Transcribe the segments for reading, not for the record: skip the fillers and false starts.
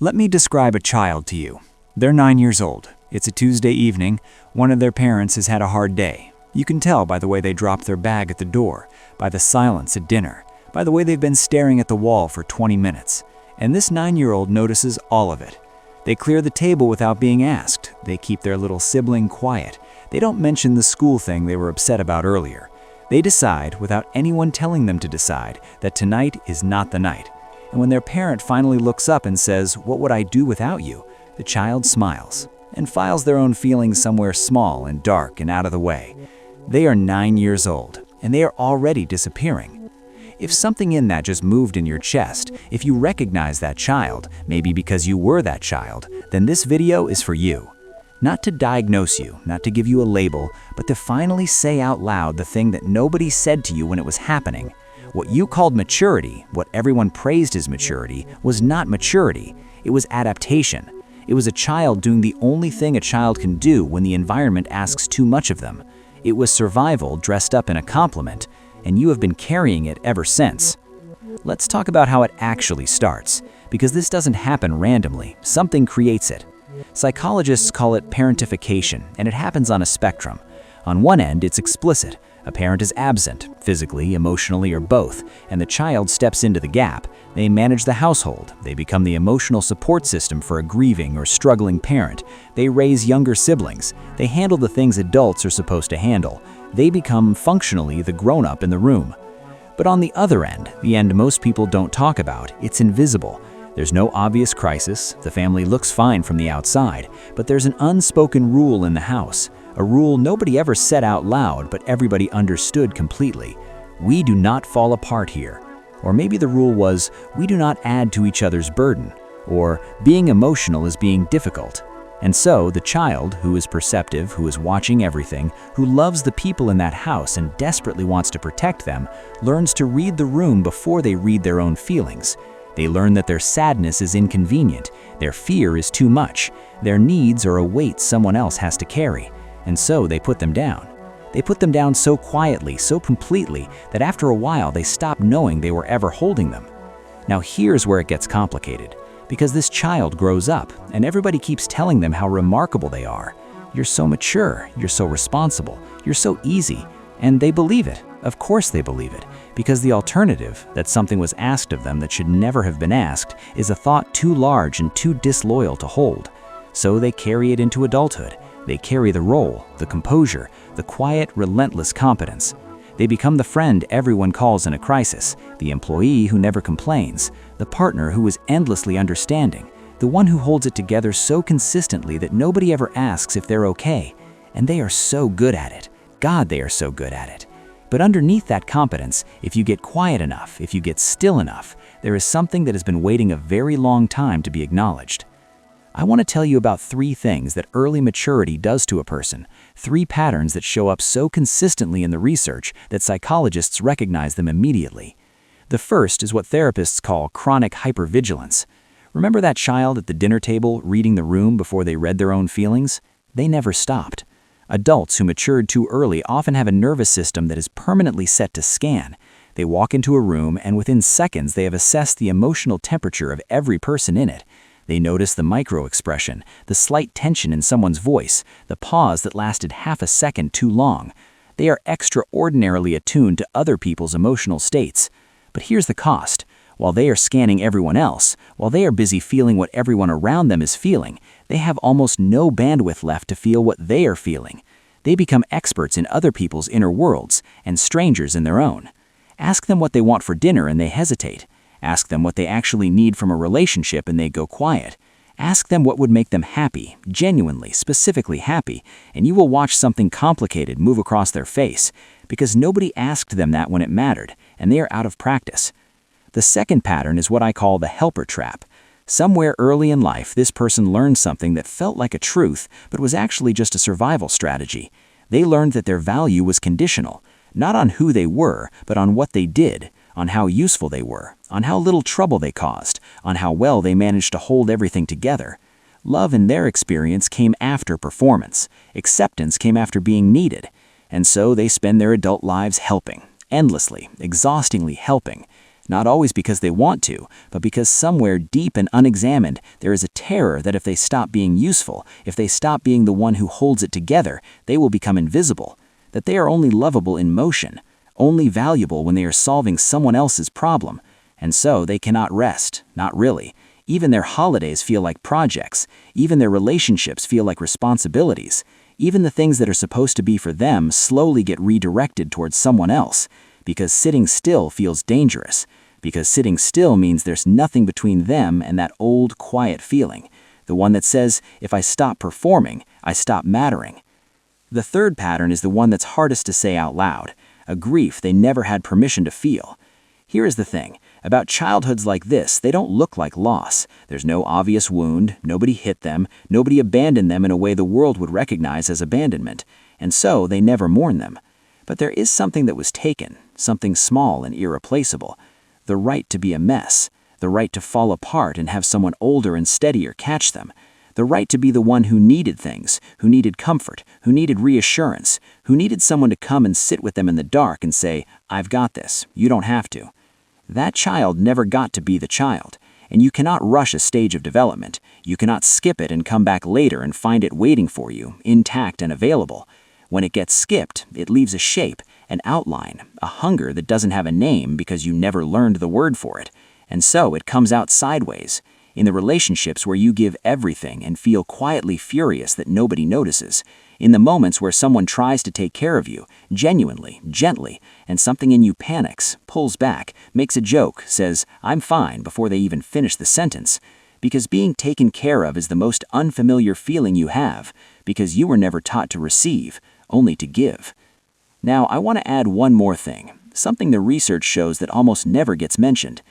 Let me describe a child to you. They're 9 years old. It's a Tuesday evening. One of their parents has had a hard day. You can tell by the way they drop their bag at the door, by the silence at dinner, by the way they've been staring at the wall for 20 minutes. And this 9-year-old notices all of it. They clear the table without being asked. They keep their little sibling quiet. They don't mention the school thing they were upset about earlier. They decide, without anyone telling them to decide, that tonight is not the night. And when their parent finally looks up and says, "What would I do without you?" the child smiles and files their own feelings somewhere small and dark and out of the way. They are 9 years old, and they are already disappearing. If something in that just moved in your chest, if you recognize that child, maybe because you were that child, then this video is for you. Not to diagnose you, not to give you a label, but to finally say out loud the thing that nobody said to you when it was happening. What you called maturity, what everyone praised as maturity, was not maturity. It was adaptation. It was a child doing the only thing a child can do when the environment asks too much of them. It was survival dressed up in a compliment, and you have been carrying it ever since. Let's talk about how it actually starts, because this doesn't happen randomly. Something creates it. Psychologists call it parentification, and it happens on a spectrum. On one end, it's explicit. A parent is absent, physically, emotionally, or both, and the child steps into the gap. They manage the household. They become the emotional support system for a grieving or struggling parent. They raise younger siblings. They handle the things adults are supposed to handle. They become functionally the grown-up in the room. But on the other end, the end most people don't talk about, it's invisible. There's no obvious crisis. The family looks fine from the outside, but there's an unspoken rule in the house. A rule nobody ever said out loud, but everybody understood completely. We do not fall apart here. Or maybe the rule was, we do not add to each other's burden. Or being emotional is being difficult. And so the child, who is perceptive, who is watching everything, who loves the people in that house and desperately wants to protect them, learns to read the room before they read their own feelings. They learn that their sadness is inconvenient, their fear is too much, their needs are a weight someone else has to carry. And so they put them down. They put them down so quietly, so completely, that after a while they stop knowing they were ever holding them. Now here's where it gets complicated, because this child grows up, and everybody keeps telling them how remarkable they are. You're so mature, you're so responsible, you're so easy, and they believe it. Of course they believe it, because the alternative, that something was asked of them that should never have been asked, is a thought too large and too disloyal to hold. So they carry it into adulthood. They carry the role, the composure, the quiet, relentless competence. They become the friend everyone calls in a crisis, the employee who never complains, the partner who is endlessly understanding, the one who holds it together so consistently that nobody ever asks if they're okay. And they are so good at it. God, they are so good at it. But underneath that competence, if you get quiet enough, if you get still enough, there is something that has been waiting a very long time to be acknowledged. I want to tell you about 3 things that early maturity does to a person, 3 patterns that show up so consistently in the research that psychologists recognize them immediately. The first is what therapists call chronic hypervigilance. Remember that child at the dinner table reading the room before they read their own feelings? They never stopped. Adults who matured too early often have a nervous system that is permanently set to scan. They walk into a room and within seconds they have assessed the emotional temperature of every person in it. They notice the micro-expression, the slight tension in someone's voice, the pause that lasted half a second too long. They are extraordinarily attuned to other people's emotional states. But here's the cost. While they are scanning everyone else, while they are busy feeling what everyone around them is feeling, they have almost no bandwidth left to feel what they are feeling. They become experts in other people's inner worlds and strangers in their own. Ask them what they want for dinner and they hesitate. Ask them what they actually need from a relationship and they go quiet. Ask them what would make them happy, genuinely, specifically happy, and you will watch something complicated move across their face, because nobody asked them that when it mattered, and they are out of practice. The second pattern is what I call the helper trap. Somewhere early in life, this person learned something that felt like a truth, but was actually just a survival strategy. They learned that their value was conditional, not on who they were, but on what they did, on how useful they were, on how little trouble they caused, on how well they managed to hold everything together. Love in their experience came after performance. Acceptance came after being needed. And so they spend their adult lives helping, endlessly, exhaustingly helping. not always because they want to, but because somewhere deep and unexamined there is a terror that if they stop being useful, if they stop being the one who holds it together, they will become invisible, that they are only lovable in motion, only valuable when they are solving someone else's problem, and so they cannot rest, not really. Even their holidays feel like projects, even their relationships feel like responsibilities, even the things that are supposed to be for them slowly get redirected towards someone else, because sitting still feels dangerous, because sitting still means there's nothing between them and that old, quiet feeling, the one that says, if I stop performing, I stop mattering. The third pattern is the one that's hardest to say out loud, a grief they never had permission to feel. Here is the thing. About childhoods like this, they don't look like loss. There's no obvious wound, nobody hit them, nobody abandoned them in a way the world would recognize as abandonment, and so they never mourn them. But there is something that was taken, something small and irreplaceable. The right to be a mess, the right to fall apart and have someone older and steadier catch them, the right to be the one who needed things, who needed comfort, who needed reassurance, who needed someone to come and sit with them in the dark and say, I've got this, you don't have to. That child never got to be the child, and you cannot rush a stage of development. You cannot skip it and come back later and find it waiting for you, intact and available. When it gets skipped, it leaves a shape, an outline, a hunger that doesn't have a name because you never learned the word for it, and so it comes out sideways, in the relationships where you give everything and feel quietly furious that nobody notices, in the moments where someone tries to take care of you, genuinely, gently, and something in you panics, pulls back, makes a joke, says, I'm fine before they even finish the sentence, because being taken care of is the most unfamiliar feeling you have, because you were never taught to receive, only to give. Now, I want to add one more thing, something the research shows that almost never gets mentioned.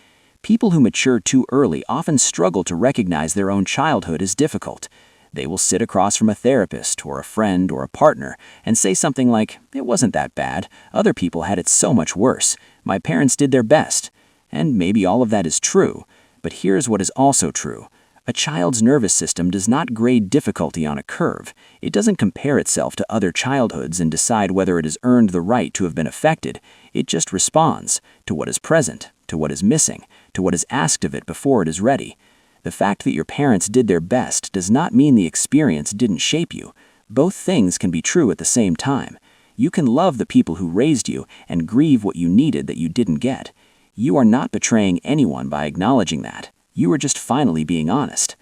People who mature too early often struggle to recognize their own childhood as difficult. They will sit across from a therapist or a friend or a partner and say something like, it wasn't that bad, other people had it so much worse, my parents did their best. And maybe all of that is true, but here's what is also true. A child's nervous system does not grade difficulty on a curve. It doesn't compare itself to other childhoods and decide whether it has earned the right to have been affected. It just responds to what is present, to what is missing, to what is asked of it before it is ready. The fact that your parents did their best does not mean the experience didn't shape you. Both things can be true at the same time. You can love the people who raised you and grieve what you needed that you didn't get. You are not betraying anyone by acknowledging that. You are just finally being honest.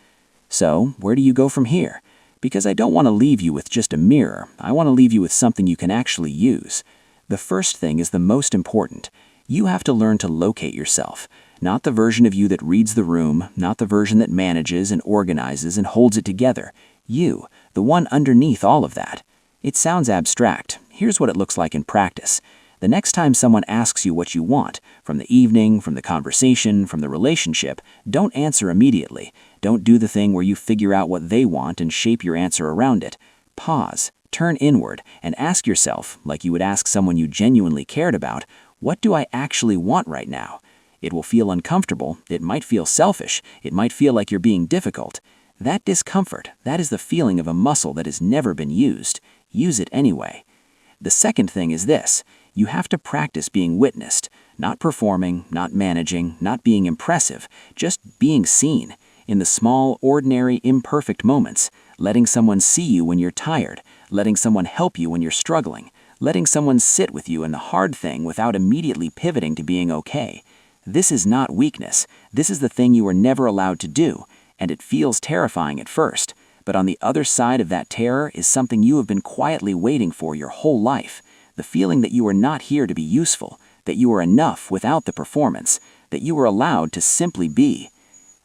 So, where do you go from here? Because I don't want to leave you with just a mirror. I want to leave you with something you can actually use. The first thing is the most important. You have to learn to locate yourself. Not the version of you that reads the room, not the version that manages and organizes and holds it together. You, the one underneath all of that. It sounds abstract. Here's what it looks like in practice. The next time someone asks you what you want, from the evening, from the conversation, from the relationship, don't answer immediately. Don't do the thing where you figure out what they want and shape your answer around it. Pause, turn inward, and ask yourself, like you would ask someone you genuinely cared about, what do I actually want right now? It will feel uncomfortable, it might feel selfish, it might feel like you're being difficult. That discomfort, that is the feeling of a muscle that has never been used. Use it anyway. The second thing is this. You have to practice being witnessed, not performing, not managing, not being impressive, just being seen. In the small, ordinary, imperfect moments, letting someone see you when you're tired, letting someone help you when you're struggling, letting someone sit with you in the hard thing without immediately pivoting to being okay. This is not weakness. This is the thing you were never allowed to do, and it feels terrifying at first. But on the other side of that terror is something you have been quietly waiting for your whole life. The feeling that you are not here to be useful, that you are enough without the performance, that you were allowed to simply be.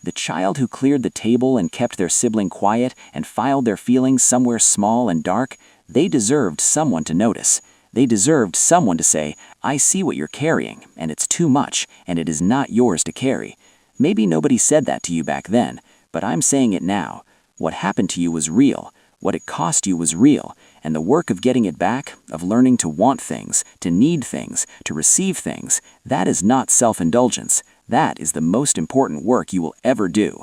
The child who cleared the table and kept their sibling quiet and filed their feelings somewhere small and dark, they deserved someone to notice. They deserved someone to say, I see what you're carrying, and it's too much, and it is not yours to carry. Maybe nobody said that to you back then, but I'm saying it now. What happened to you was real. What it cost you was real, and the work of getting it back, of learning to want things, to need things, to receive things, that is not self-indulgence. That is the most important work you will ever do.